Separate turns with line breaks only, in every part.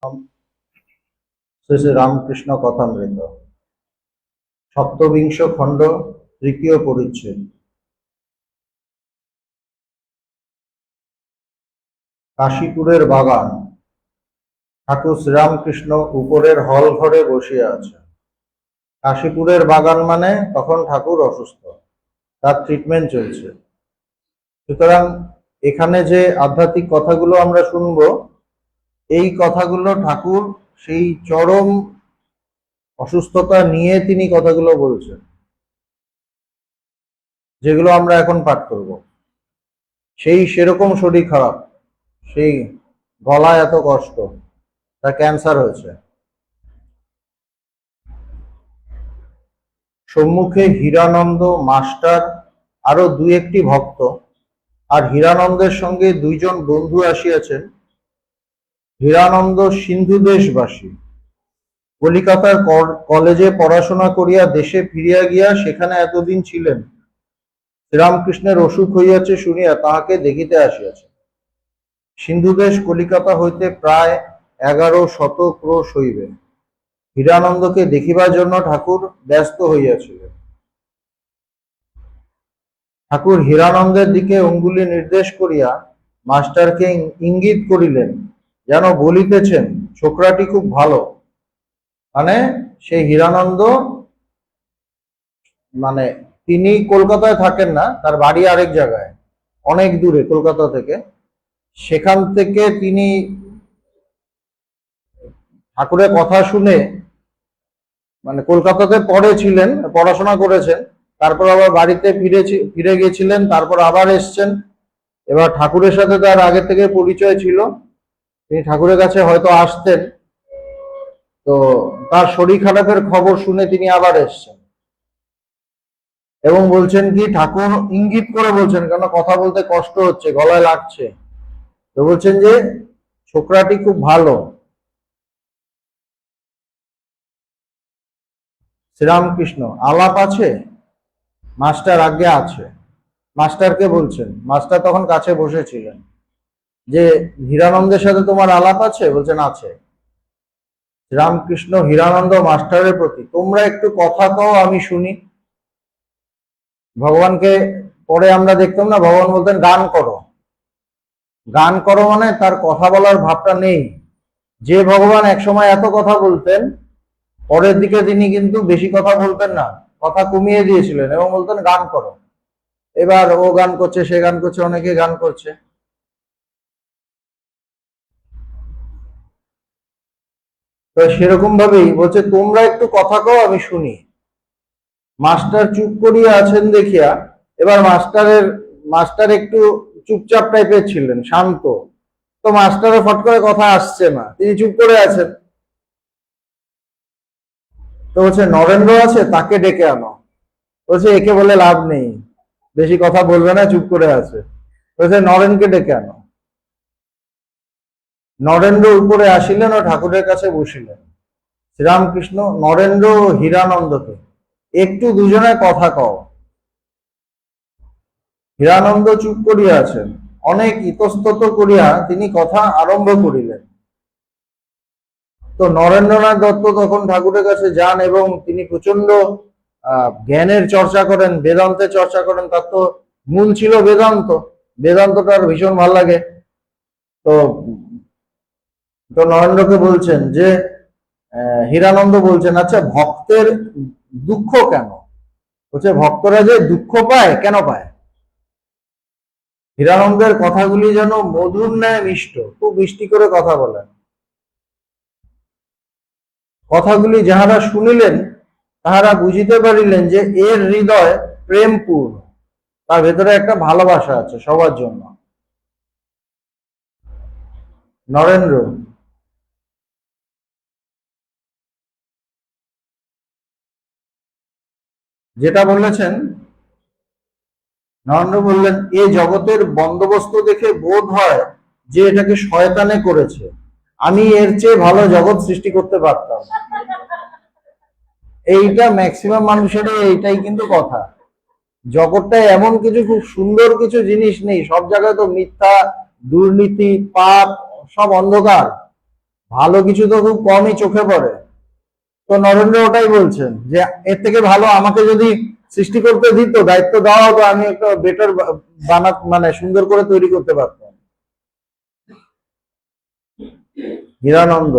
শ্রী শ্রী রামকৃষ্ণ কথামৃত সপ্তবিংশ খণ্ড তৃতীয় পরিচ্ছেদ। কাশীপুরের বাগান। ঠাকুর শ্রীরামকৃষ্ণ উপরের হল ঘরে বসিয়া আছে। কাশীপুরের বাগান মানে তখন ঠাকুর অসুস্থ, তার ট্রিটমেন্ট চলছে। সুতরাং এখানে যে আধ্যাত্মিক কথাগুলো আমরা শুনব, এই কথাগুলো ঠাকুর সেই চরম অসুস্থতা নিয়ে তিনি কথাগুলো বলছেন, যেগুলো আমরা এখন পাঠ করব। সেরকম শরীর খারাপ, সেই গলায় এত কষ্ট, তার ক্যান্সার হয়েছে। সম্মুখে হীরানন্দ মাস্টার, আরো দুই একটি ভক্ত, আর হীরানন্দের সঙ্গে দুইজন বন্ধু আসিয়াছেন। হীরানন্দ সিন্ধু দেশবাসী, কলিকাতার কলেজে পড়াশোনা করিয়া দেশে ফিরিয়া গিয়া সেখানে এতদিন ছিলেন। শ্রীরামকৃষ্ণের অসুখ হইয়াছে শুনিয়া তাহাকে দেখিতে আসিয়াছে। সিন্ধুদেশ কলিকাতা হইতে প্রায় 1100 ক্রোশ হইবে। হীরানন্দকে দেখিবার জন্য ঠাকুর ব্যস্ত হইয়াছিলেন। ঠাকুর হীরানন্দের দিকে অঙ্গুলি নির্দেশ করিয়া মাস্টারকে ইঙ্গিত করিলেন, যেন বলিতেছেন ছোকরাটি খুব ভালো। মানে সেই হীরানন্দ, মানে তিনি কলকাতায় থাকেন না, তার বাড়ি আরেক জায়গায়, অনেক দূরে কলকাতা থেকে। সেখান থেকে তিনি ঠাকুরের কথা শুনে, মানে কলকাতাতে পড়েছিলেন, পড়াশোনা করেছেন, তারপর আবার বাড়িতে ফিরে গিয়েছিলেন, তারপর আবার এসছেন। এবার ঠাকুরের সাথে তার আগে থেকে পরিচয় ছিল, তিনি ঠাকুরের কাছে হয়তো আসতেন। তো তার শরীর খারাপের খবর শুনে তিনি আবার এসছেন এবং বলছেন কি, ঠাকুর ইঙ্গিত করে বলছেন, কেন কথা বলতে কষ্ট হচ্ছে, গলায় লাগছে, তো বলছেন যে ছোকরাটি খুব ভালো। শ্রীরামকৃষ্ণ, আলাপ আছে? মাস্টার, আজ্ঞে আছে। মাস্টারকে বলছেন, মাস্টার তখন কাছে বসেছিলেন, যে হীরানন্দের সাথে তোমার আলাপ আছে? বলছেন আছে। শ্রীরামকৃষ্ণ হীরানন্দ মাস্টারের প্রতি, তোমরা একটু কথা কও, আমি শুনি। ভগবানকে পরে আমরা দেখতাম না, ভগবান বলতেন গান করো। গান করো মানে তার কথা বলার ভাবটা নেই। যে ভগবান একসময় এত কথা বলতেন, পরের দিকে তিনি কিন্তু বেশি কথা বলতেন না, কথা কমিয়ে দিয়েছিলেন এবং বলতেন গান করো। এবার ও গান করছে, সে গান করছে, অনেকে গান করছে। তো সেরকম ভাবেই বলছে, তোমরা একটু কথা কও, আমি শুনি। মাস্টার চুপ করিয়া আছেন দেখিয়া, এবার মাস্টার একটু চুপচাপ টাইপের ছিলেন, শান্ত। তো মাস্টারের ফট করে কথা আসছে না, তিনি চুপ করে আছেন। তো বলছে নরেন্দ্র আছে, তাকে ডেকে আনো। বলছে একে বলে লাভ নেই, বেশি কথা বলবে না, চুপ করে আছে। বলছে নরেনকে ডেকে আনো। নরেন্দ্র উপরে আসিলেন ও ঠাকুরের কাছে বসিলেন। শ্রীরামকৃষ্ণ, নরেন্দ্র ও হীরানন্দকে, একটু দুজনে কথা কও। হীরানন্দ চুপ করিয়া আছেন। অনেক ইতস্তত করিয়া তিনি কথা আরম্ভ করিলেন। তো নরেন্দ্রনাথ দত্ত তখন ঠাকুরের কাছে যান এবং তিনি প্রচন্ড জ্ঞানের চর্চা করেন, বেদান্তের চর্চা করেন। তার তো মূল ছিল বেদান্ত, বেদান্তটার ভীষণ ভালো লাগে। তো তো নরেন্দ্রকে বলছেন যে, হীরানন্দ বলছেন, আচ্ছা ভক্তের দুঃখ কেন? বলছে ভক্তরা যে দুঃখ পায়, কেন পায়? হীরানন্দের কথাগুলি যেন মধুর ন্যায় মিষ্ট, খুব মিষ্টি করে কথা বলেন। কথাগুলি যাহারা শুনিলেন তাহারা বুঝিতে পারিলেন যে এর হৃদয় প্রেমপূর্ণ, তার ভেতরে একটা ভালোবাসা আছে সবার জন্য। নরেন্দ্র, যেটা বলেছেন, নরেন্দ্র বললেন, এ জগতের বন্দোবস্ত দেখে বোধ হয় যে এটাকে শয়তানে করেছে, আমি এর চেয়ে ভালো জগৎ সৃষ্টি করতে পারতাম। এইটা ম্যাক্সিমাম মানুষের এইটাই কিন্তু কথা। জগৎটায় এমন কিছু খুব সুন্দর কিছু জিনিস নেই, সব জায়গায় তো মিথ্যা, দুর্নীতি, পাপ, সব অন্ধকার। ভালো কিছু তো খুব কমই চোখে পড়ে। তো নরেন্দ্র ওটাই বলছেন যে এর থেকে ভালো আমাকে যদি সৃষ্টি করতে দিত, দায়িত্ব দেওয়া হতো, আমি একটা বেটার মানে সুন্দর করে তৈরি করতে পারতাম। হীরানন্দ,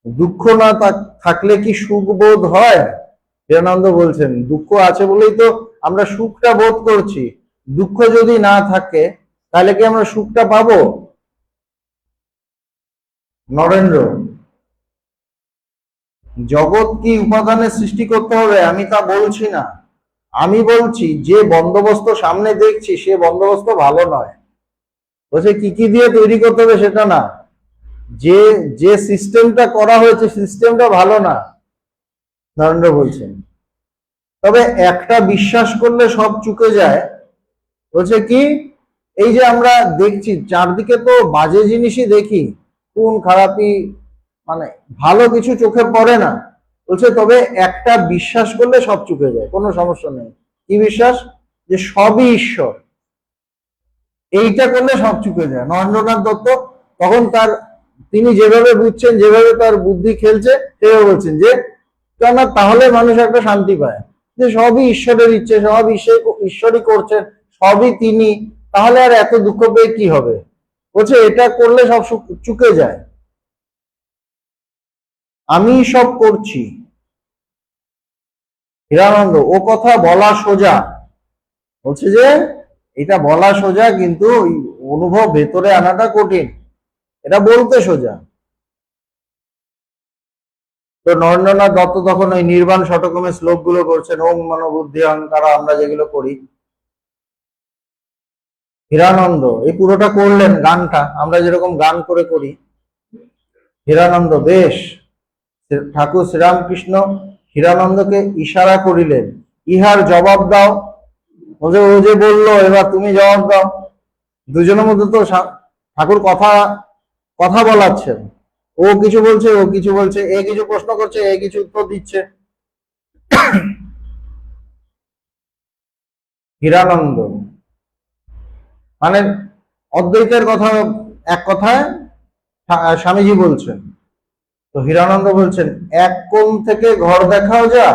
দুঃখ না থাকলে কি সুখ বোধ হয়? হীরানন্দ বলছেন দুঃখ আছে বলেই তো আমরা সুখটা বোধ করছি। দুঃখ যদি না থাকে তাহলে কি আমরা সুখটা পাবো? নরেন্দ্র, জগৎ কি উপাদানের সৃষ্টি করতে হবে আমি তা বলছি না। আমি বলছি যে বন্দোবস্ত সামনে দেখছি সে বন্দোবস্ত ভালো নয়। বলছে কি কি দিয়ে তৈরি করতে হবে সেটা না, যে যে সিস্টেমটা করা হয়েছে সিস্টেমটা ভালো না। নরেন্দ্র বলছেন তবে একটা বিশ্বাস করলে সব চুকে যায়। বলছে কি, এই যে আমরা দেখছি চারদিকে তো বাজে জিনিসই দেখি, খুন খারাপি, মানে ভালো কিছু চোখে পড়ে না। বলছে তবে একটা বিশ্বাস করলে সব চুকে যায়, কোনো সমস্যা নেই। কি বিশ্বাস? যে সবই ঈশ্বর, এইটা করলে সব চুকে যায়। নরেন্দ্রনাথ দত্ত তখন তিনি যেভাবে বুঝছেন, যেভাবে তার বুদ্ধি খেলছে সেভাবে বলছেন যে কেন তাহলে মানুষ একটা শান্তি পায়, যে সবই ঈশ্বরের ইচ্ছে, সব ঈশ্বরই করছেন, সবই তিনি, তাহলে আর এত দুঃখ পেয়ে কি হবে? বলছে এটা করলে সব চুকে যায়। আমি সব করছি। হীরানন্দ, ও কথা বলা সোজা। বলছে যে এটা বলা সোজা কিন্তু ওই অনুভব ভেতরে আনাটা কঠিন, এটা বলতে সোজা। তো নরেন্দ্রনাথ দত্ত তখন ওই নির্বাণ শতকমে শ্লোক গুলো করছেন, ওম মনোবুদ্ধি অহংকার, আমরা যেগুলো করি। হীরানন্দ এই পুরোটা করলেন, গানটা আমরা যেরকম গান করে করি। হীরানন্দ, বেশ। ঠাকুর শ্রীরামকৃষ্ণ হীরানন্দকে ইশারা করিলেন, ইহার জবাব দাও। ও যে বললো এবার তুমি জবাব দাও। দুজনের মধ্যে তো ঠাকুর কথা কথা বলাচ্ছেন, ও কিছু বলছে, ও কিছু বলছে, এ কিছু প্রশ্ন করছে, এ কিছু উত্তর দিচ্ছে। হীরানন্দ মানে অদ্বৈতের কথা এক কথায় স্বামীজি বলছেন। তো হীরানন্দ বলছেন এক কোণ থেকে ঘর দেখাও যা,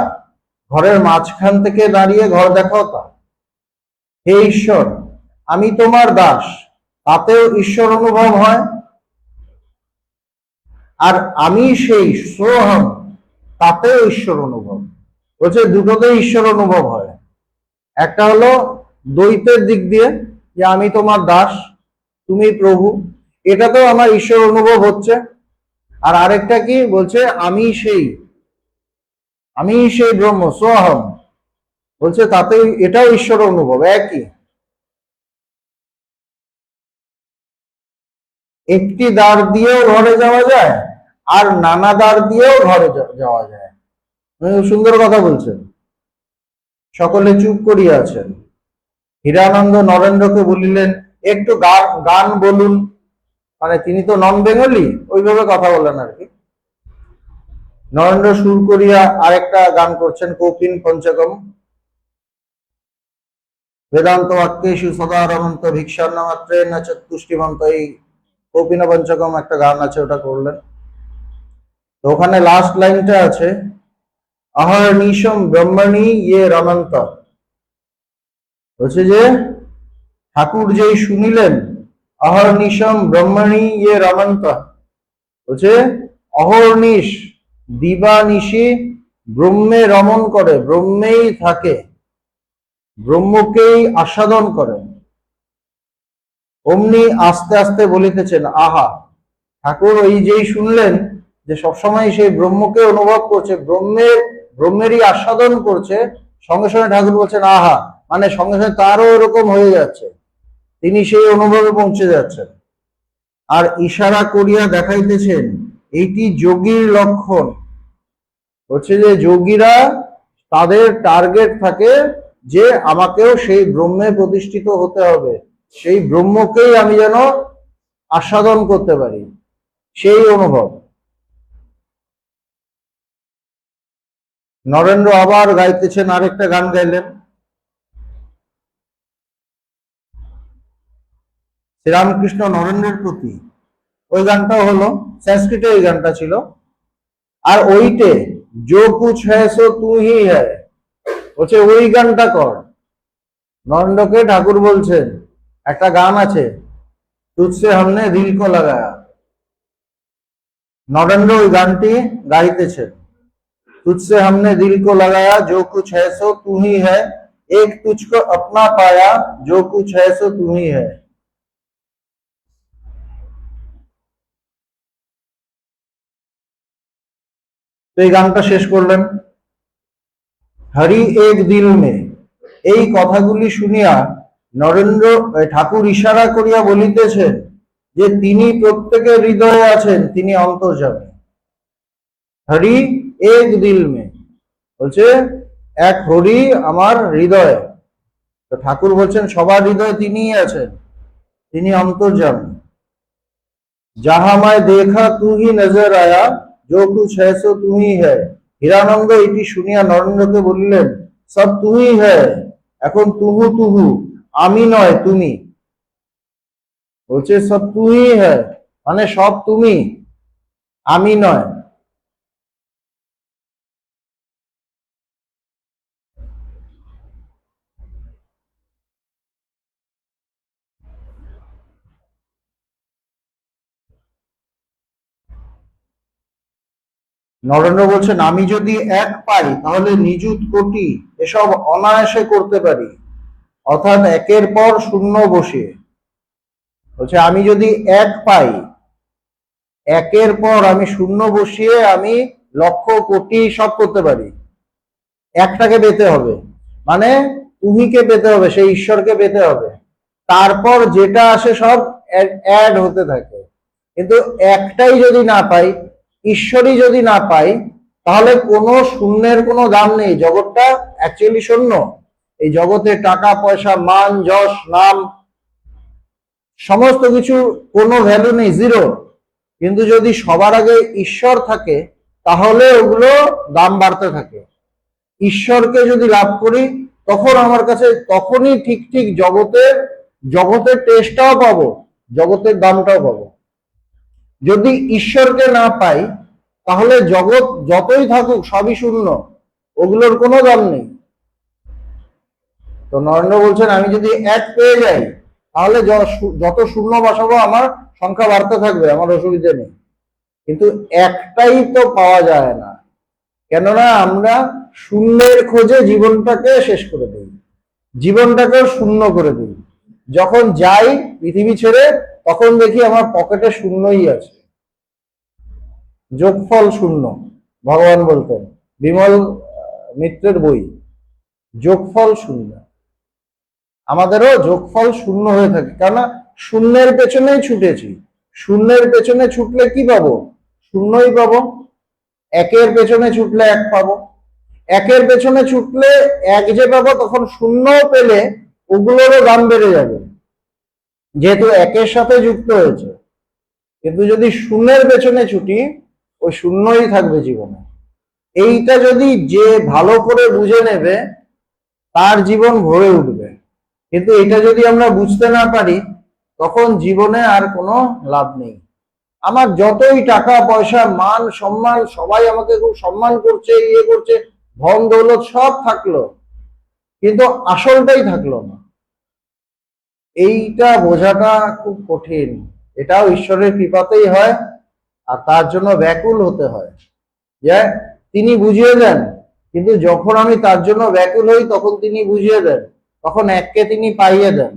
ঘরের মাঝখান থেকে দাঁড়িয়ে ঘর দেখাও তা। হে ঈশ্বর, আমি তোমার দাস, তাতেও ঈশ্বর অনুভব হয়। আর আমি সেই সোহম, তাতেও ঈশ্বর অনুভব। বলছে দুটোতেই ঈশ্বর অনুভব হয়। একটা হলো দ্বৈতের দিক দিয়ে, যে আমি তোমার দাস, তুমি প্রভু, এটাতেও আমার ঈশ্বর অনুভব হচ্ছে। আর আরেকটা কি বলছে, আমি সেই ব্রহ্ম সোহম, বলছে তাতে এটাও ঈশ্বর অনুভব, একই। একটি দ্বার দিয়েও ঘরে যাওয়া যায়, আর নানা দ্বার দিয়েও ঘরে যাওয়া যায়। সুন্দর কথা বলছেন। সকলে চুপ করিয়া আছেন। হীরানন্দ নরেন্দ্রকে বলিলেন একটু গান বলুন, মানে তিনি তো নন বেঙ্গলি, ওইভাবে কথা বলেন আর কি। নরেন্দ্র সুর করিয়া আরেকটা গান করছেন, কৌপিন পঞ্চকম। বেদান্ত বাক্যেষু সদা রমন্ত ভিক্ষান্ন মাত্রে না চতুষ্টিমন্ত, এই কৌপিন পঞ্চকম একটা গান আছে, ওটা করলেন। তো ওখানে লাস্ট লাইনটা আছে, অহর্নিশম ব্রহ্মণী ইয়ে রমন্ত। বলছে যে ঠাকুর যেই শুনিলেন অহর্নিশম ব্রহ্মণী ইয়ে রমন্ত, বলছে অহর্নিশ দিবানিশি ব্রহ্মে রমণ করে, ব্রহ্মেই থাকে, ব্রহ্মকেই আস্বাদন করে। অমনি আস্তে আস্তে বলিতেছেন আহা। ঠাকুর ওই যেই শুনলেন যে সবসময় সেই ব্রহ্মকে অনুভব করছে, ব্রহ্মেরই আস্বাদন করছে, সঙ্গে সঙ্গে ঠাকুর বলছেন আহা, মানে সঙ্গে সঙ্গে তারও এরকম হয়ে যাচ্ছে, তিনি সেই অনুভবে পৌঁছে যাচ্ছেন। আর ইশারা করিয়া দেখাইতেছেন এইটি যোগীর লক্ষণ। হচ্ছে যে যোগীরা তাদের টার্গেট থাকে যে আমাকেও সেই ব্রহ্মে প্রতিষ্ঠিত হতে হবে, সেই ব্রহ্মকেই আমি যেন আস্বাদন করতে পারি, সেই অনুভব। নরেন্দ্র আবার গাইতেছেন, আরেকটা গান গাইলেন শ্রীরামকৃষ্ণ নরেন্দ্রের প্রতি। ওই গানটাও হলো, সংস্কৃতে ওই গানটা ছিল। আর ওইটে জো কুছ হ্যায় সো তু হি হ্যায়, বলছে ওই গানটা কর। নরেন্দ্রকে ঠাকুর বলছেন একটা গান আছে, তুঝসে হামনে দিল কো লাগায়া, নরেন্দ্র ওই গানটি গাইতেছেন। तुझसे हमने दिल को लगाया, जो कुछ है सो तू ही है, एक तुझको अपना पाया, जो कुछ है सो तू ही है। তো এই গানটা শেষ করলেন, হরি এক দিল মে। এই কথাগুলি শুনিয়া নরেন্দ্র ঠাকুর ইশারা করিয়া বলিতেছেন যে তিনি প্রত্যেকের হৃদয়ে আছেন, তিনি অন্তর্যামী। হরি এক দিল মে, বলছে এক হরি আমার হৃদয়ে। তো ঠাকুর বলছেন সবার হৃদয়ে তিনিই আছেন, তিনি অন্তর্যামী। যাহা মায় দেখা তু হি নজর আয়া, जो कुछ है सो तू ही है। হীরানন্দ এটি শুনিয়া নরেন্দ্রকে বলিলেন সব তুই হ্যায়, এখন তুহু তুহু, আমি নয় তুমি। বলছে সব তুই হ্যায় মানে সব তুমি, আমি নয়। নরেন্দ্র বলছেন আমি যদি এক পাই তাহলে নিযুত কোটি এসব অনায়াসে করতে পারি, অর্থাৎ একের পর শূন্য বসিয়ে। বলছে আমি যদি এক পাই, একের পর আমি শূন্য বসিয়ে আমি লক্ষ কোটি সব করতে পারি। একটাকে পেতে হবে মানে তুমিকে পেতে হবে, সেই ঈশ্বরকে পেতে হবে, তারপর যেটা আসে সব অ্যাড হতে থাকে। কিন্তু একটাই যদি না পাই, ঈশ্বরই যদি না পাই, তাহলে কোনো শূন্যের কোনো দাম নেই। জগৎটা অ্যাকচুয়ালি শূন্য। এই জগতে টাকা পয়সা মান যশ নাম সমস্ত কিছু কোনো ভ্যালু নেই, জিরো। কিন্তু যদি সবার আগে ঈশ্বর থাকে তাহলে ওগুলো দাম বাড়তে থাকে। ঈশ্বরকে যদি লাভ করি তখন আমার কাছে তখনই ঠিক ঠিক জগতের টেস্টটাও পাবো, জগতের দামটাও পাবো। যদি ঈশ্বরকে না পাই তাহলে জগৎ যতই থাকুক সবই শূন্য, ওগুলোর কোনো দাম নেই। তো নরেন্দ্র বলছেন আমি যদি এক পেয়ে যাই তাহলে যত শূন্য বসাবো আমার সংখ্যা বাড়তে থাকবে, আমার অসুবিধা নেই। কিন্তু একটাই তো পাওয়া যায় না, কেননা আমরা শূন্যের খোঁজে জীবনটাকে শেষ করে দিই, জীবনটাকেও শূন্য করে দিই। যখন যাই পৃথিবী ছেড়ে তখন দেখি আমার পকেটে শূন্যই আছে, যোগফল শূন্য। ভগবান বলতেন, বিমল মিত্রের বই, যোগফল শূন্য। আমাদেরও যোগফল শূন্য হয়ে থাকে, কেননা শূন্যের পেছনেই ছুটেছি। শূন্যের পেছনে ছুটলে কি পাবো? শূন্যই পাবো। একের পেছনে ছুটলে এক পাবো, একের পেছনে ছুটলে এক যে পাবো তখন শূন্য পেলে ওগুলোরও দাম বেড়ে যাবে, যেহেতু একের সাথে যুক্ত হয়েছে। কিন্তু যদি শূন্যের পেছনে ছুটি, ওই শূন্যই থাকবে জীবনে। এইটা যদি যে ভালো করে বুঝে নেবে তার জীবন ভরে উঠবে। কিন্তু এটা যদি আমরা বুঝতে না পারি তখন জীবনে আর কোনো লাভ নেই। আমার যতই টাকা পয়সা মান সম্মান, সবাই আমাকে খুব সম্মান করছে, ইয়ে করছে, ধন দৌলত সব থাকলো, কিন্তু আসলটাই থাকলো না। এইটা বোঝাটা খুব কঠিন। এটাও ঈশ্বরের কৃপাতেই হয়, আর তার জন্য ব্যাকুল হতে হয় যে তিনি বুঝিয়ে দেন। কিন্তু যখন আমি তার জন্য ব্যাকুল হই তখন তিনি বুঝিয়ে দেন, তখন এককে তিনি পাইয়ে দেন।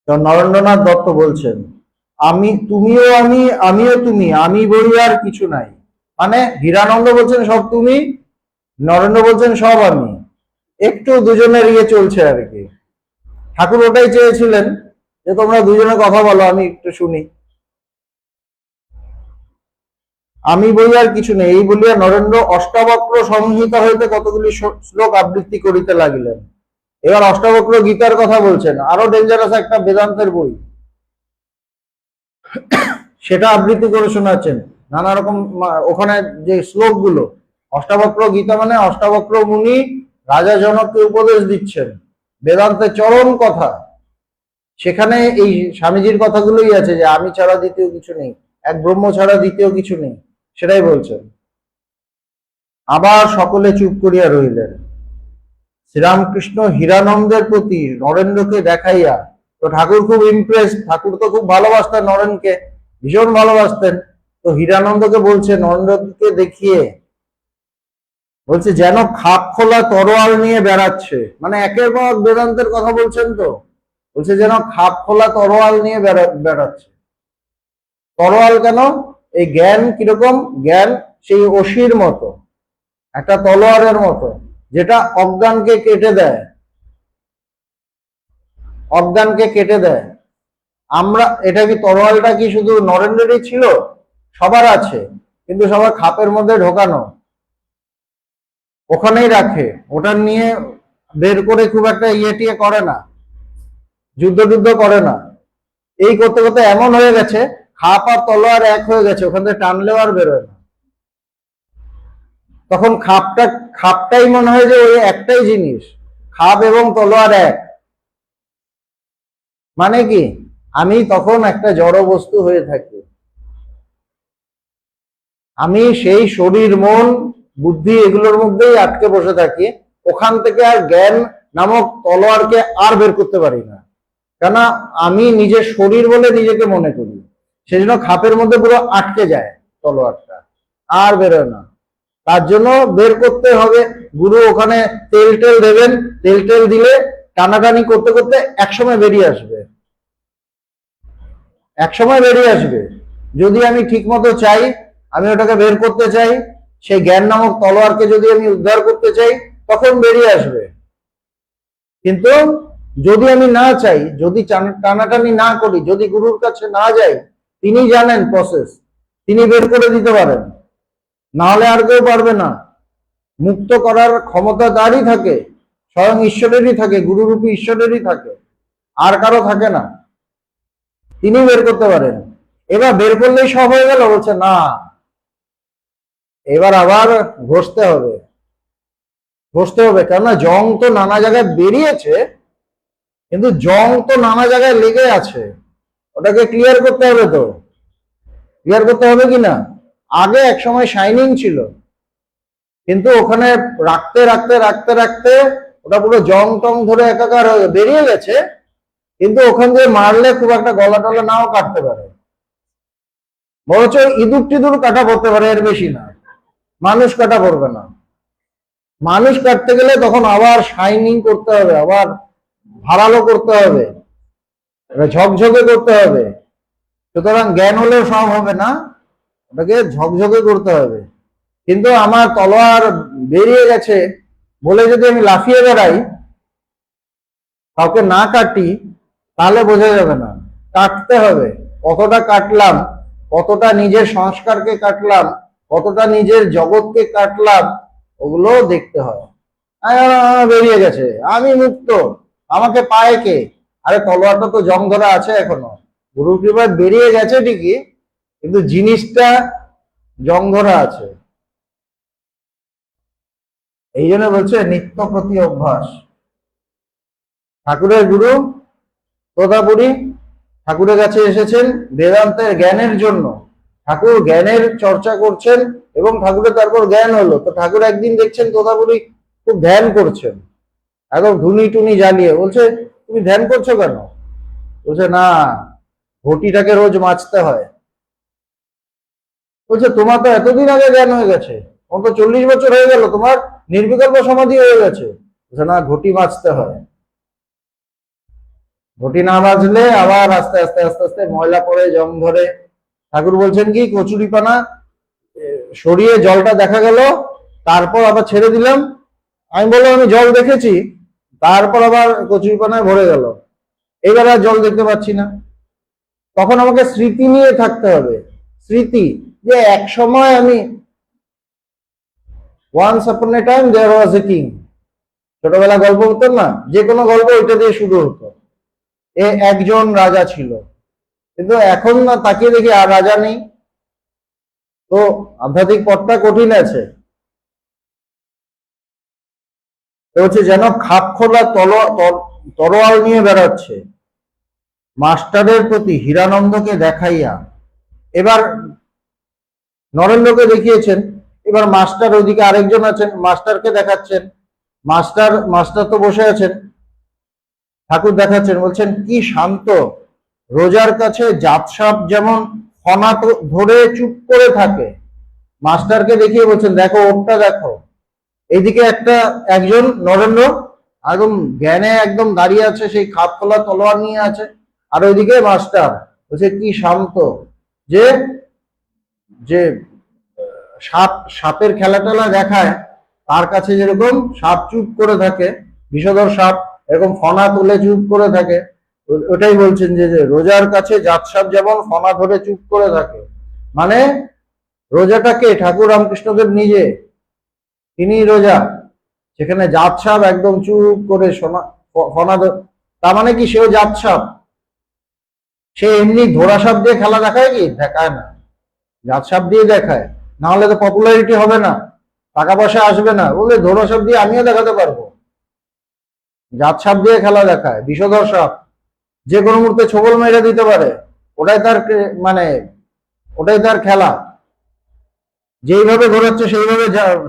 তো নরেন্দ্রনাথ দত্ত বলছেন আমি তুমিও আমি, আমিও তুমি, আমি বলি আর কিছু নাই। মানে হীরানন্দ বলছেন সব তুমি, নরেন্দ্র বলছেন সব আমি। একটু দুজনের ইয়ে চলছে আর কি। ঠাকুর ওটাই চেয়েছিলেন যে তোমরা দুজনে কথা বলো, আমি একটু শুনি। আমি বই আর কিছু নেই, এই বলিয়া নরেন্দ্র অষ্টাবক্র সংহিতা হইতে কতগুলি শ্লোক আবৃত্তি করিতে লাগিলেন। এবার অষ্টাবক্র গীতার কথা বলছেন, আরো ডেঞ্জারাস একটা বেদান্তের বই, সেটা আবৃত্তি করে শোনাচ্ছেন। নানা রকম ওখানে যে শ্লোকগুলো, অষ্টাবক্র গীতা মানে অষ্টাবক্র মুনি রাজা জনককে উপদেশ দিচ্ছেন বেদান্তের চরম কথা। সেখানে এই স্বামীজির কথাগুলোই আছে যে আমি ছাড়া দ্বিতীয় কিছু নেই, এক ব্রহ্ম ছাড়া দ্বিতীয় কিছু নেই, সেটাই বলছেন। আবার সকলে চুপ করিয়া রইলেন। শ্রীরামকৃষ্ণ হীরানন্দের প্রতি নরেন্দ্রকে দেখাইয়া, তো ঠাকুর খুব ইমপ্রেস, ঠাকুর তো খুব ভালোবাসতেন নরেনকে, ভীষণ ভালোবাসতেন। তো হীরানন্দকে বলছে, নরেন্দ্রকে দেখিয়ে বলছে যেন খাপ খোলা তরোয়াল নিয়ে বেড়াচ্ছে, মানে একের পর এক বেদান্তের কথা বলছেন। তো বলছে যেন খাপ খোলা তরোয়াল নিয়ে বেড়াচ্ছে। তরোয়াল কেন? এই জ্ঞান কিরকম? জ্ঞান সেই অসির মতো, একটা তলোয়ারের মতো, যেটা অজ্ঞানকে কেটে দেয়, অজ্ঞানকে কেটে দেয়। আমরা এটা কি, তরোয়ালটা কি শুধু নরেন্দ্রেরই ছিল? সবার আছে, কিন্তু সবার খাপের মধ্যে ঢোকানো, ওখানেই রাখে, ওটা নিয়ে বের করে খুব একটা টিয়ে করে না, যুদ্ধ করে না। এই করতে করতে এমন হয়ে গেছে, খাপ আর তলোয়ার এক হয়ে গেছে, ওখান থেকে টানলেও আর বেরোয় না। তখন খাপটাই মনে হয় যে ওই একটাই জিনিস, খাপ এবং তলোয়ার এক। মানে কি, আমি তখন একটা জড় বস্তু হয়ে থাকি, আমি সেই শরীর মন বুদ্ধি এগুলোর মধ্যেই আটকে বসে থাকি। ওখান থেকে আর জ্ঞান নামক তলোয়ারকে আর বের করতে পারি না, কেন আমি নিজের শরীর বলে নিজেকে মনে করি। সেজন্য খাপের মধ্যে পুরো আটকে যায় তলোয়ারটা, আর বেরোয় না। তার জন্য বের করতে হবে। গুরু ওখানে তেল দেবেন, তেল দিলে টানাটানি করতে করতে একসময় বেরিয়ে আসবে, একসময় বেরিয়ে আসবে। যদি আমি ঠিক মতো চাই, আমি ওটাকে বের করতে চাই, সেই জ্ঞান নামক তলোয়ারকে যদি আমি উদ্ধার করতে চাই, তখন বেরিয়ে আসবে। কিন্তু যদি আমি না চাই, যদি টানাটানি না করি, যদি গুরুর কাছে না যাই, তিনি জানেন প্রসেস, তিনি বের করে দিতে পারেন, না হলে আর কেউ পারবে না। মুক্ত করার ক্ষমতা তারই থাকে, স্বয়ং ঈশ্বরেরই থাকে, গুরুরূপী ঈশ্বরেরই থাকে, আর কারো থাকে না। তিনি বের করতে পারেন। এবার বের করলেই সব হয়ে গেল? বলছে না, এবার আবার ঘষতে হবে, ঘষতে হবে। কেননা জং তো নানা জায়গায় বেরিয়েছে, কিন্তু জং তো নানা জায়গায় লেগে আছে, ওটাকে ক্লিয়ার করতে হবে। তো ক্লিয়ার করতে হবে কি না? আগে এক সময় শাইনিং ছিল, কিন্তু ওখানে রাখতে রাখতে রাখতে রাখতে ওটা পুরো জং টং ধরে একাকার হয়ে বেরিয়ে গেছে। কিন্তু ওখান দিয়ে মারলে খুব একটা গলা টলা নাও কাটতে পারে, বরঞ্চ ইঁদুর টিঁদুর কাটা পড়তে পারে, এর বেশি না। মানুষ কাটা পড়বে না। মানুষ কাটতে গেলে তখন আবার শাইনিং করতে হবে, আবার ধারালো করতে হবে, ঝকঝকে করতে হবে। সুতরাং জ্ঞান হলেও সব হবে না, ওটাকে ঝকঝকে করতে হবে। কিন্তু আমার তলোয়ার বেরিয়ে গেছে বলে যদি আমি লাফিয়ে বেড়াই, কাউকে না কাটি, তাহলে বোঝা যাবে না। কাটতে হবে। কতটা কাটলাম, কতটা নিজের সংস্কারকে কাটলাম, কতটা নিজের জগৎকে কাটলাম, ওগুলো দেখতে হয়। বেরিয়ে গেছে, আমি মুক্ত, আমাকে পায় কে? আরে তলোয়ারটা তো জং ধরা আছে এখনো, গুরু কৃপায় বেরিয়ে গেছে ঠিকই, কিন্তু জিনিসটা জং ধরা আছে। এই জন্য বলছে নিত্য প্রতি অভ্যাস। ঠাকুরের গুরু তোতাপুরী ঠাকুরের কাছে এসেছেন বেদান্তের জ্ঞানের জন্য। ঠাকুর জ্ঞানের চর্চা করছেন এবং ঠাকুরের তারপর জ্ঞান হলো। তো ঠাকুর একদিন দেখছেন তোতাপুরী খুব ধ্যান করছেন, একদম ধুনি টুনি জ্বালিয়ে। বলছে তুমি ধ্যান করছো কেন? বলছে না, ঘটিটাকে রোজ মাজতে হয়। বলছে তোমার তো এতদিন আগে জ্ঞান হয়ে গেছে, তোমার তো 40 বছর হয়ে গেল, তোমার নির্বিকল্প সমাধি হয়ে গেছে। বলছে না, ঘটি মাজতে হয়, ঘটি না বাজলে আবার আস্তে আস্তে আস্তে আস্তে ময়লা পড়ে, জং ধরে। ঠাকুর বলছেন কি, কচুরিপানা সরিয়ে জলটা দেখা গেল, তারপর আবার ছেড়ে দিলাম। আমি বললাম আমি জল দেখেছি, তারপর আবার কচুরিপানায় ভরে গেল, এবার আর জল দেখতে পাচ্ছি না। তখন আমাকে স্মৃতি নিয়ে থাকতে হবে, স্মৃতি, যে এক সময় আমি, once upon A time there was a king. ছোটবেলা গল্প হতো না, যে কোনো গল্প ওইটা দিয়ে শুরু হতো, একজন রাজা ছিল। কিন্তু এখন না তাকিয়ে দেখি আর রাজা নেই। তো আধ্যাত্মিক পথটা কঠিন আছে। তো হচ্ছে যেন খাপ খোলা তরোয়াল নিয়ে বেড়াচ্ছে মাস্টারের প্রতি হীরানন্দকে দেখাইয়া। এবার নরেন্দ্রকে দেখিয়েছেন, এবার মাস্টার ওইদিকে আরেকজন আছেন, মাস্টারকে দেখাচ্ছেন। মাস্টার তো বসে আছেন, ঠাকুর দেখাচ্ছেন, বলছেন কি শান্ত, রোজার কাছে জাতসাপ যেমন ফনা ধরে চুপ করে থাকে। মাস্টারকে দেখিয়ে বলছেন দেখো ওরটা দেখো। এইদিকে একজন নরেন্দ্র একদম জ্ঞানে একদম দাঁড়িয়ে আছে, সেই খাপ খোলা তলোয়ার নিয়ে আছে। আর ওইদিকে মাস্টার বলছে কি শান্ত, যে যে সাপের খেলা টেলা দেখায়, তার কাছে যেরকম সাপ চুপ করে থাকে, বিষধর সাপ এরকম ফনা তুলে চুপ করে থাকে। ওটাই বলছেন যে রোজার কাছে জাত সাপ যেমন ফনা ধরে চুপ করে থাকে। মানে রোজাটাকে ঠাকুর রামকৃষ্ণদেব নিজে, তিনি রোজা, সেখানে জাত সাপ একদম চুপ করে ফনা, তার মানে কি সেও জাত সাপ? সে এমনি ধরা সাপ দিয়ে খেলা দেখায় কি? দেখায় না, জাত সাপ দিয়ে দেখায়। না হলে তো পপুলারিটি হবে না, টাকা পয়সা আসবে না। বলে ধরা সাপ দিয়ে আমিও দেখাতে পারবো। জাত সাপ দিয়ে খেলা দেখায়, বিষধর সাপ, যে কোনো মুহূর্তে ছোবল মেরে দিতে পারে। ওটাই তার মানে ওটাই তার খেলা। যেইভাবে ঘোরাচ্ছে সেইভাবে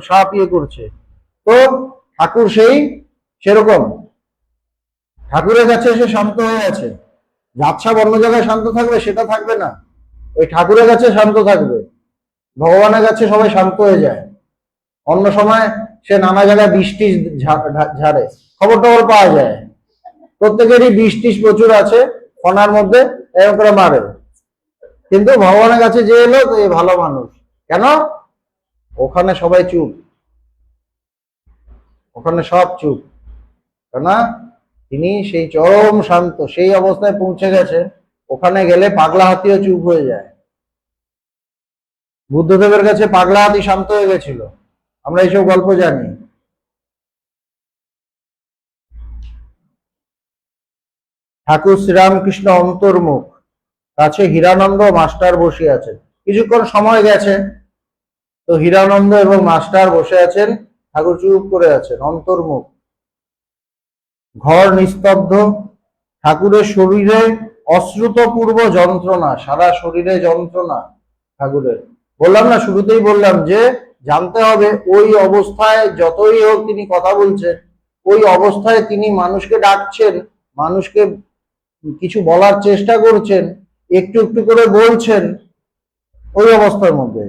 সাপ ইয়ে করছে। তো ঠাকুর সেরকম ঠাকুরের কাছে সে শান্ত হয়ে আছে। জাত সাপ অন্য জায়গায় শান্ত থাকবে, সেটা থাকবে না, ওই ঠাকুরের কাছে শান্ত থাকবে। ভগবানের কাছে সবাই শান্ত হয়ে যায়। অন্য সময় সে নানা জায়গায় বৃষ্টি ঝাড়ে, খবর টবর পাওয়া যায়, প্রত্যেকেরই বৃষ্টি প্রচুর আছে, ফনার মধ্যে এরকম করে মারে। কিন্তু ভগবানের কাছে যে এলো তো এ ভালো মানুষ। কেন? ওখানে সবাই চুপ, ওখানে সব চুপ। কেননা তিনি সেই চরম শান্ত, সেই অবস্থায় পৌঁছে গেছে, ওখানে গেলে পাগলা হাতিও চুপ হয়ে যায়। বুদ্ধদেবের কাছে পাগলা হাতি শান্ত হয়ে গেছিল, আমরা এইসব গল্প জানি। ঠাকুর শ্রীরামকৃষ্ণ অন্তর্মুখ, কাছে হীরানন্দ মাস্টার বসে আছেন। কিছুক্ষণ সময় গেছে, তো হীরানন্দ এবং মাস্টার বসে আছেন, ঠাকুর চুপ করে আছেন, অন্তর্মুখ। ঘর নিস্তব্ধ, ঠাকুরের শরীরে অশ্রুতপূর্ব যন্ত্রণা, সারা শরীরে যন্ত্রণা ঠাকুরের। বললাম না, শুরুতেই বললাম যে জানতে হবে ওই অবস্থায় যতই হোক তিনি কথা বলছেন, ওই অবস্থায় তিনি মানুষকে ডাকছেন, মানুষকে কিছু বলার চেষ্টা করছেন, একটু একটু করে বলছেন, ওই অবস্থার মধ্যে।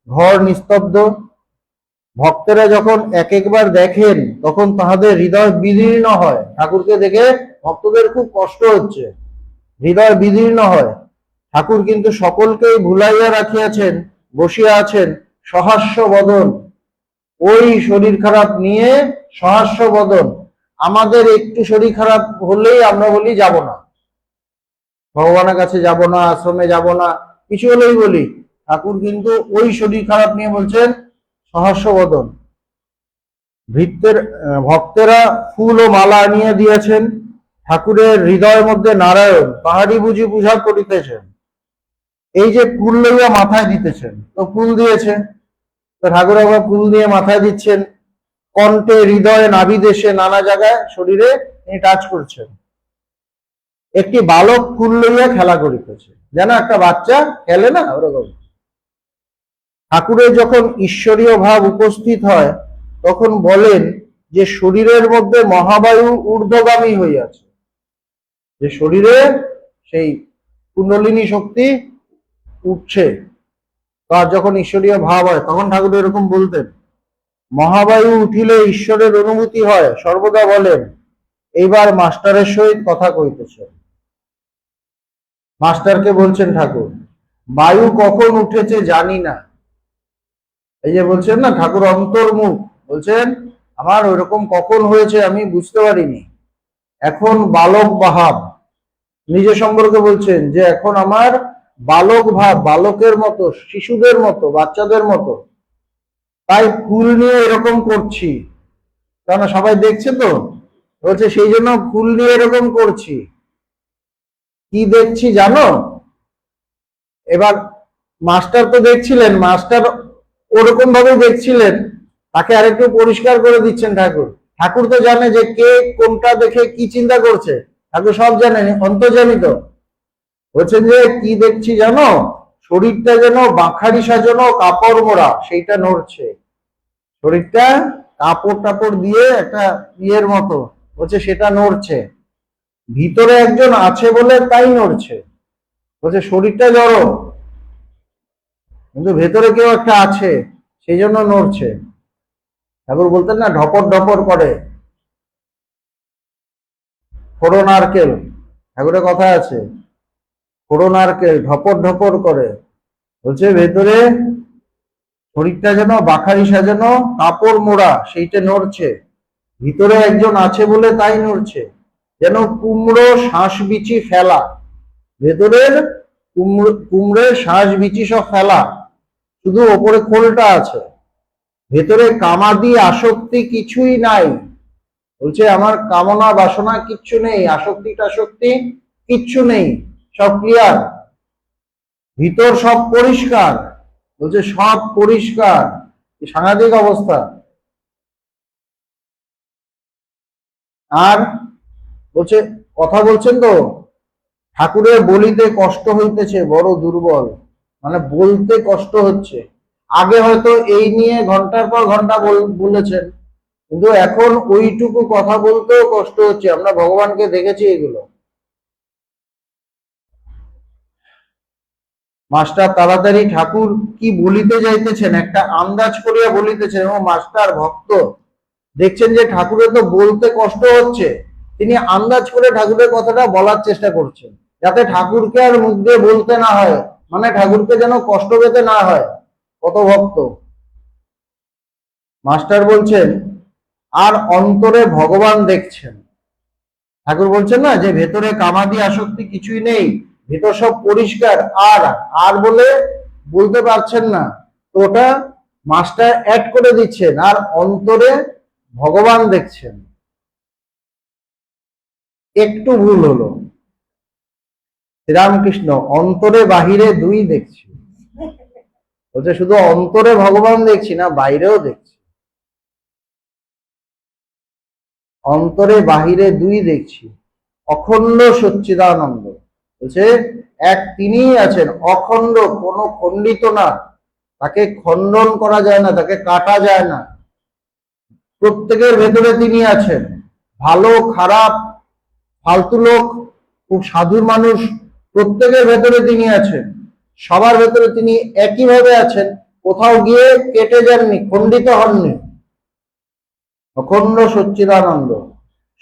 ঘর নিস্তব্ধ, ভক্তেরা যখন এক একবার দেখেন তখন তাহাদের হৃদয় বিদীর্ণ হয়। ঠাকুরকে দেখে ভক্তদের খুব কষ্ট হচ্ছে, হৃদয় বিদীর্ণ হয়। ঠাকুর কিন্তু সকলকেই ভুলাইয়া রাখিয়াছেন, বসিয়া আছেন সহাস্য বদন। ওই শরীর খারাপ নিয়ে সহাস্য বদন। আমাদের একটু শরীর খারাপ হলেই আমরা বলি যাব না, ভগবানের কাছে যাব না, আশ্রমে যাব না, কিছু হলেই বলি। ঠাকুর কিন্তু ওই শরীর খারাপ নিয়ে বলছেন সহাস্য বদন। ভক্তেরা ফুল ও মালা আনিয়ে দিয়েছেন, ঠাকুরের হৃদয়ের মধ্যে নারায়ণ পাহাড়ি বুঝি পূজা করিতেছেন। এই যে ফুল লইয়া মাথায় দিতেছেন, তো ফুল দিয়েছে, তো ঠাকুর আবার ফুল দিয়ে মাথায় দিচ্ছেন, কণ্ঠে, হৃদয়ে, নাভিদেশে, নানা জায়গায় শরীরে তিনি টাচ করছেন। একটি বালক ফুল লইয়া খেলা করিতেছে, যেন একটা বাচ্চা খেলে না, ওরকম। ঠাকুরের যখন ঈশ্বরীয় ভাব উপস্থিত হয় তখন বলেন যে শরীরের মধ্যে মহাবায়ু ঊর্ধ্বগামী হইয়াছে, যে শরীরে সেই কুণ্ডলিনী শক্তি উঠছে। তার যখন ঈশ্বরীয় ভাব হয় তখন ঠাকুর এরকম বলতেন, মহাবায়ু উঠিলে ঈশ্বরের অনুভূতি হয়, সর্বদা বলেন। এইবার মাস্টারের সহিত কথা কইতেছে, মাস্টারকে বলছেন ঠাকুর, বায়ু কখন উঠেছে জানি না। এই যে বলছেন না ঠাকুর অন্তর্মুখ, বলছেন আমার ওইরকম কখন হয়েছে আমি বুঝতে পারিনি, এখন বালক ভাব, নিজে সম্পর্কে বলছেন যে এখন আমার বালক ভাব, বালকের মতো, শিশুদের মতো, বাচ্চাদের মতো, তাই ফুল নিয়ে এরকম করছি, কেন সবাই দেখছে তো, বলছে সেই জন্য ফুল নিয়ে এরকম করছি। কি দেখছি জানো? এবার মাস্টার তো দেখছিলেন, মাস্টার ওরকম ভাবে দেখছিলেন, তাকে আরেকটু পরিষ্কার করে দিচ্ছেন ঠাকুর, ঠাকুর তো জানে যে কে কোনটা দেখে কি চিন্তা করছে, ঠাকুর সব জানেন, অন্তর্জামিত। বলছেন যে কি দেখছি জানো, শরীরটা যেন বাঁখারি সাজানো কাপড় মোড়া, সেইটা নড়ছে। শরীরটা কাপড় টাপড় দিয়ে একটা ইয়ের মতো, বলছে সেটা নড়ছে। ভিতরে একজন আছে বলে তাই নড়ছে। বলছে শরীরটা জড়ো, কিন্তু ভেতরে কেউ একটা আছে, সেই জন্য নড়ছে। ঠাকুর বলতেন না, ঢপর ঢপর করে ফোড়ো নারকেল, ঠাকুরের কথা আছে, ফোড়ো নারকেল ঢপর ঢপর করে। বলছে ভেতরে শরীরটা যেন বাখারি সাজানো কাপড় মোড়া, সেইটা নড়ছে। ভিতরে একজন আছে বলে তাই নড়ছে। যেন কুমড়ো শ্বাস বিচি ফেলা, ভেতরের কুমড়োর শ্বাস বিচি সব ফেলা, শুধু ওপরে খোলটা আছে, ভেতরে কামাদি আসক্তি কিছুই নাই। বলছে আমার কামনা বাসনা কিচ্ছু নেই, আসক্তি টাসক্তি কিচ্ছু নেই, সব ক্লিয়ার, ভিতর সব পরিষ্কার। বলছে সব পরিষ্কার, সাংঘাতিক অবস্থা। আর বলছে কথা বলছেন তো, ঠাকুরের বলিতে কষ্ট হইতেছে, বড় দুর্বল, মানে বলতে কষ্ট হচ্ছে। আগে হয়তো এই নিয়ে ঘন্টার পর ঘন্টা বলেছেন, কিন্তু এখন ওইটুকু কথা বলতেও কষ্ট হচ্ছে। আমরা ভগবানকে দেখেছি এগুলো। মাস্টার তাড়াতাড়ি ঠাকুর কি বলিতে যাইতেছেন একটা আন্দাজ করিয়া বলিতেছেন, ও মাস্টার ভক্ত দেখছেন যে ঠাকুরের তো বলতে কষ্ট হচ্ছে, তিনি আন্দাজ করে ঠাকুরের কথাটা বলার চেষ্টা করছেন, যাতে ঠাকুরকে আর মুখ দিয়ে বলতে না হয়, মানে ঠাকুরকে যেন কষ্ট পেতে না হয়। কত ভক্ত। মাস্টার বলছেন আর অন্তরে ভগবান দেখছেন। ঠাকুর বলছেন না যে ভেতরে কামাদি আসক্তি কিছুই নেই, ভেতর সব পরিষ্কার, আর আর বলে বলতে পারছেন না, তো ওটা মাস্টার অ্যাড করে দিচ্ছেন, আর অন্তরে ভগবান দেখছেন। একটু ভুল হলো, শ্রীরামকৃষ্ণ অন্তরে বাহিরে দুই দেখছি, বলছে শুধু অন্তরে ভগবান দেখছি না, বাইরেও দেখছি, অন্তরে বাহিরে দুই দেখছি। অখণ্ড সচ্চিদানন্দ, বলছে এক তিনিই আছেন, অখণ্ড, কোনো খণ্ডিত না, তাকে খণ্ডন করা যায় না, তাকে কাটা যায় না। প্রত্যেকের ভেতরে তিনি আছেন, ভালো খারাপ ফালতু লোক খুব সাধু মানুষ, প্রত্যেকের ভেতরে তিনি আছেন, সবার ভেতরে তিনি একইভাবে আছেন, কোথাও গিয়ে কেটে যাননি, খণ্ডিত হননি। অখণ্ড সচ্চিদানন্দ।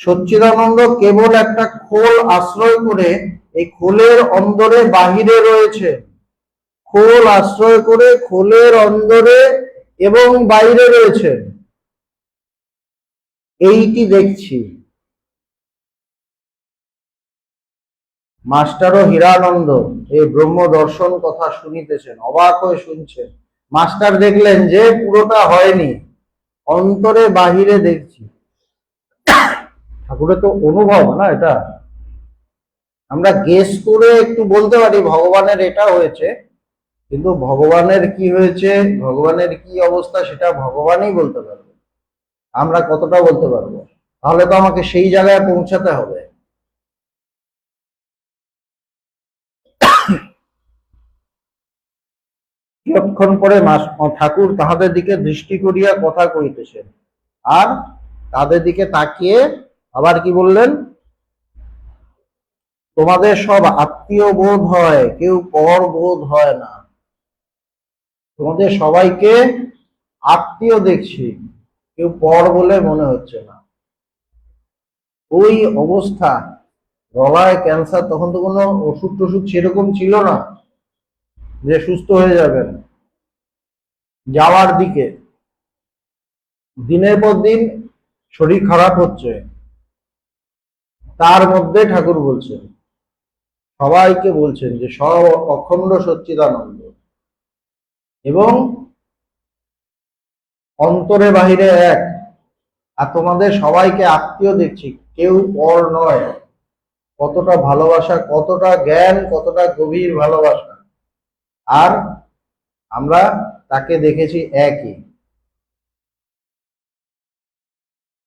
সচ্চিদানন্দ কেবল একটা খোল আশ্রয় করে, এই খোলের অন্দরে বাহিরে রয়েছে, খোল আশ্রয় করে খোলের অন্দরে এবং বাইরে রয়েছে, এইটি দেখছি। মাস্টার ও হীরানন্দ এই ব্রহ্ম দর্শন কথা শুনিতেছেন, অবাক হয়ে শুনছেন। মাস্টার দেখলেন যে পুরোটা হয়নি, অন্তরে বাহিরে দেখছি। ঠাকুরের তো অনুভব না এটা, আমরা গেস করে একটু বলতে পারি ভগবানের এটা হয়েছে, কিন্তু ভগবানের কি হয়েছে, ভগবানের কি অবস্থা, সেটা ভগবানই বলতে পারবে, আমরা কতটা বলতে পারবো? তাহলে তো আমাকে সেই জায়গায় পৌঁছাতে হবে। কিছুক্ষণ পরে ঠাকুর তাহাদের দিকে দৃষ্টি করিয়া কথা কইতেছেন, আর তাদের দিকে তাকিয়ে আবার কি বললেন, তোমাদের সব আত্মীয় বোধ হয়, কেউ পর বোধ হয় না, তোমাদের সবাইকে আত্মীয় দেখছি, কেউ পর বলে মনে হচ্ছে না। ওই অবস্থা, গলায় ক্যান্সার, তখন তো কোনো ওষুধ টষুধ সেরকম ছিল না যে সুস্থ হয়ে যাবেন, যাওয়ার দিকে, দিনের পর দিন শরীর খারাপ হচ্ছে, তার মধ্যে ঠাকুর বলছেন, সবাইকে বলছেন যে সব অখণ্ড সচ্চিদানন্দ, এবং অন্তরে বাহিরে এক, আর তোমাদের সবাইকে আত্মীয় দেখছি, কেউ পর নয়। কতটা ভালোবাসা, কতটা জ্ঞান, কতটা গভীর ভালোবাসা, আর আমরা তাকে দেখেছি একই।